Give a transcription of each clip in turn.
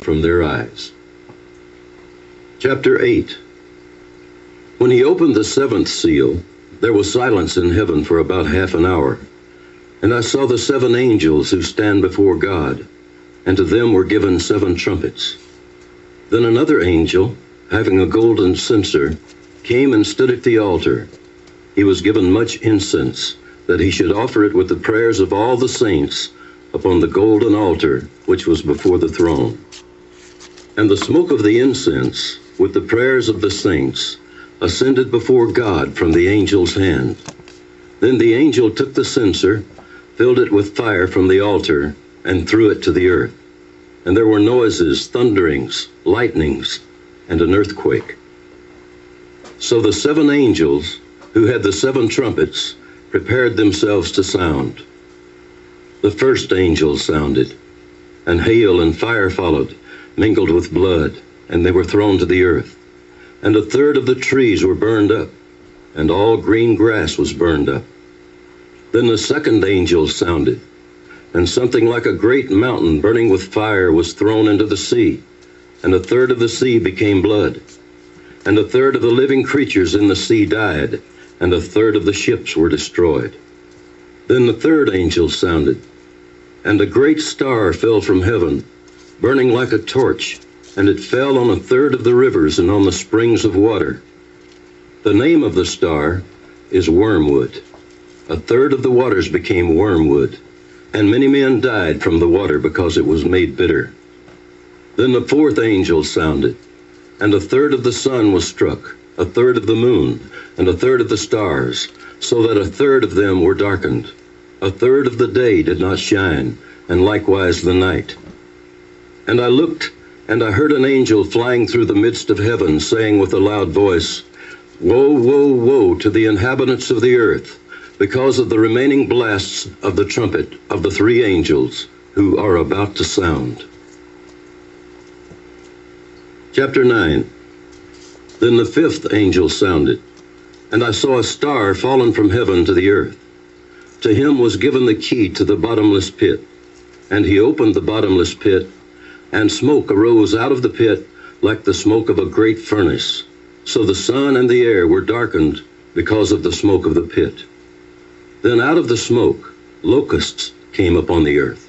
from their eyes. Chapter 8. When he opened the seventh seal, there was silence in heaven for about half an hour. And I saw the 7 angels who stand before God, and to them were given 7 trumpets. Then another angel, having a golden censer, came and stood at the altar. He was given much incense, that he should offer it with the prayers of all the saints upon the golden altar which was before the throne. And the smoke of the incense, with the prayers of the saints, ascended before God from the angel's hand. Then the angel took the censer, filled it with fire from the altar, and threw it to the earth. And there were noises, thunderings, lightnings, and an earthquake. So the 7 angels, who had the 7 trumpets, prepared themselves to sound. The first angel sounded, and hail and fire followed, mingled with blood, and they were thrown to the earth. And 1/3 of the trees were burned up, and all green grass was burned up. Then the second angel sounded, and something like a great mountain burning with fire was thrown into the sea, and 1/3 of the sea became blood. And 1/3 of the living creatures in the sea died, and 1/3 of the ships were destroyed. Then the third angel sounded, and a great star fell from heaven, burning like a torch, and it fell on 1/3 of the rivers and on the springs of water. The name of the star is Wormwood. 1/3 of the waters became wormwood, and many men died from the water because it was made bitter. Then the fourth angel sounded, and 1/3 of the sun was struck, 1/3 of the moon, and 1/3 of the stars, so that 1/3 of them were darkened. 1/3 of the day did not shine, and likewise the night. And I looked, and I heard an angel flying through the midst of heaven, saying with a loud voice, "Woe, woe, woe to the inhabitants of the earth, because of the remaining blasts of the trumpet of the 3 angels who are about to sound." Chapter 9. Then the 5th angel sounded, and I saw a star fallen from heaven to the earth. To him was given the key to the bottomless pit, and he opened the bottomless pit, and smoke arose out of the pit like the smoke of a great furnace. So the sun and the air were darkened because of the smoke of the pit. Then out of the smoke locusts came upon the earth,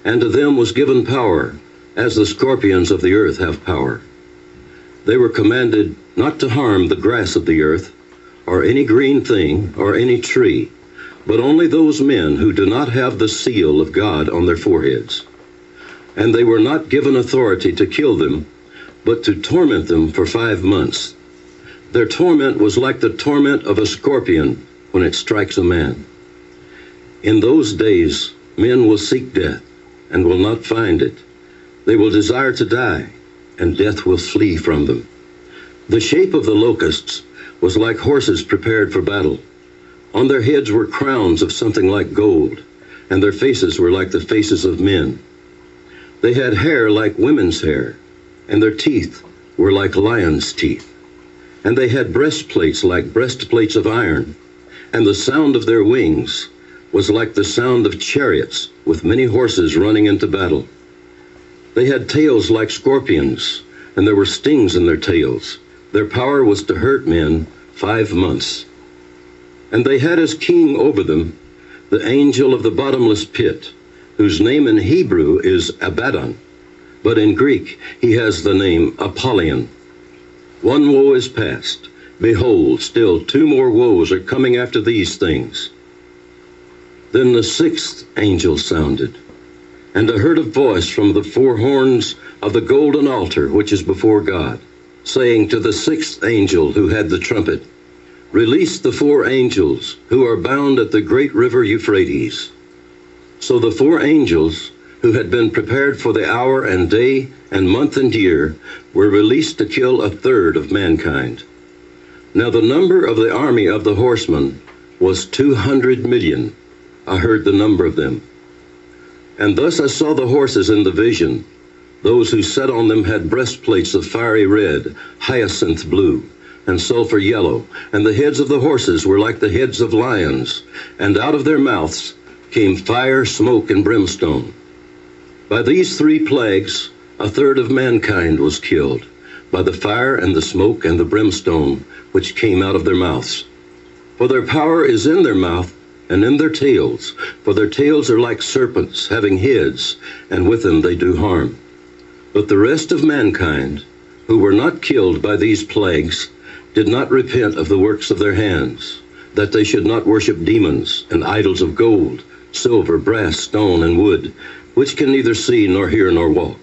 and to them was given power, as the scorpions of the earth have power. They were commanded not to harm the grass of the earth, or any green thing, or any tree, but only those men who do not have the seal of God on their foreheads. And they were not given authority to kill them, but to torment them for 5 months. Their torment was like the torment of a scorpion when it strikes a man. In those days, men will seek death and will not find it. They will desire to die, and death will flee from them. The shape of the locusts was like horses prepared for battle. On their heads were crowns of something like gold, and their faces were like the faces of men. They had hair like women's hair, and their teeth were like lions' teeth. And they had breastplates like breastplates of iron, and the sound of their wings was like the sound of chariots with many horses running into battle. They had tails like scorpions, and there were stings in their tails. Their power was to hurt men 5 months. And they had as king over them the angel of the bottomless pit, whose name in Hebrew is Abaddon, but in Greek he has the name Apollyon. One woe is past. Behold, still 2 more woes are coming after these things. Then the 6th angel sounded, and I heard a voice from the 4 horns of the golden altar which is before God, saying to the 6th angel who had the trumpet, "Release the 4 angels who are bound at the great river Euphrates." So the 4 angels who had been prepared for the hour and day and month and year were released to kill 1/3 of mankind. Now the number of the army of the horsemen was 200 million. I heard the number of them. And thus I saw the horses in the vision. Those who sat on them had breastplates of fiery red, hyacinth blue, and sulfur yellow, and the heads of the horses were like the heads of lions, and out of their mouths came fire, smoke, and brimstone. By these 3 plagues A third of mankind was killed by the fire and the smoke and the brimstone which came out of their mouths. For their power is in their mouth and in their tails, for their tails are like serpents, having heads, and with them they do harm. But the rest of mankind, who were not killed by these plagues, did not repent of the works of their hands, that they should not worship demons and idols of gold, silver, brass, stone, and wood, which can neither see nor hear nor walk.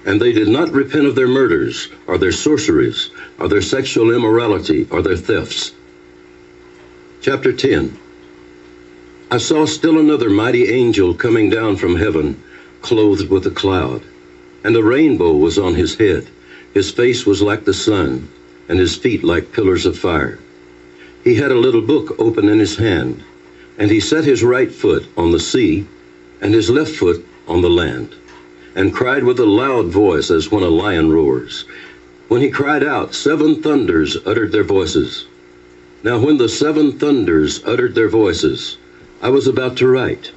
And they did not repent of their murders, or their sorceries, or their sexual immorality, or their thefts. Chapter 10. I saw still another mighty angel coming down from heaven, clothed with a cloud, and a rainbow was on his head. His face was like the sun, and his feet like pillars of fire. He had a little book open in his hand, and he set his right foot on the sea, and his left foot on the land, and cried with a loud voice as when a lion roars. When he cried out, 7 thunders uttered their voices. Now when the 7 thunders uttered their voices, I was about to write,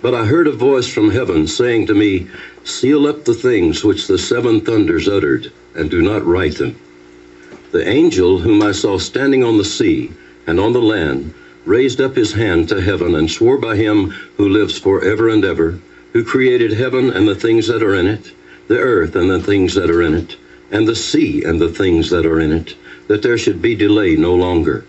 but I heard a voice from heaven saying to me, Seal up the things which the 7 thunders uttered, and do not write them. The angel whom I saw standing on the sea and on the land raised up his hand to heaven and swore by him who lives forever and ever, who created heaven and the things that are in it, the earth and the things that are in it, and the sea and the things that are in it, that there should be delay no longer.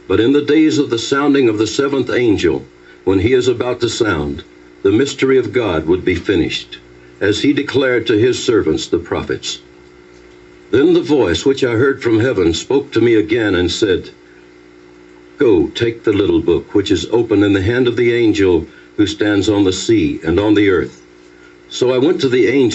But in the days of the sounding of the 7th angel, when he is about to sound, the mystery of God would be finished, as he declared to his servants the prophets. Then the voice which I heard from heaven spoke to me again and said, Go, take the little book which is open in the hand of the angel who stands on the sea and on the earth. So I went to the angel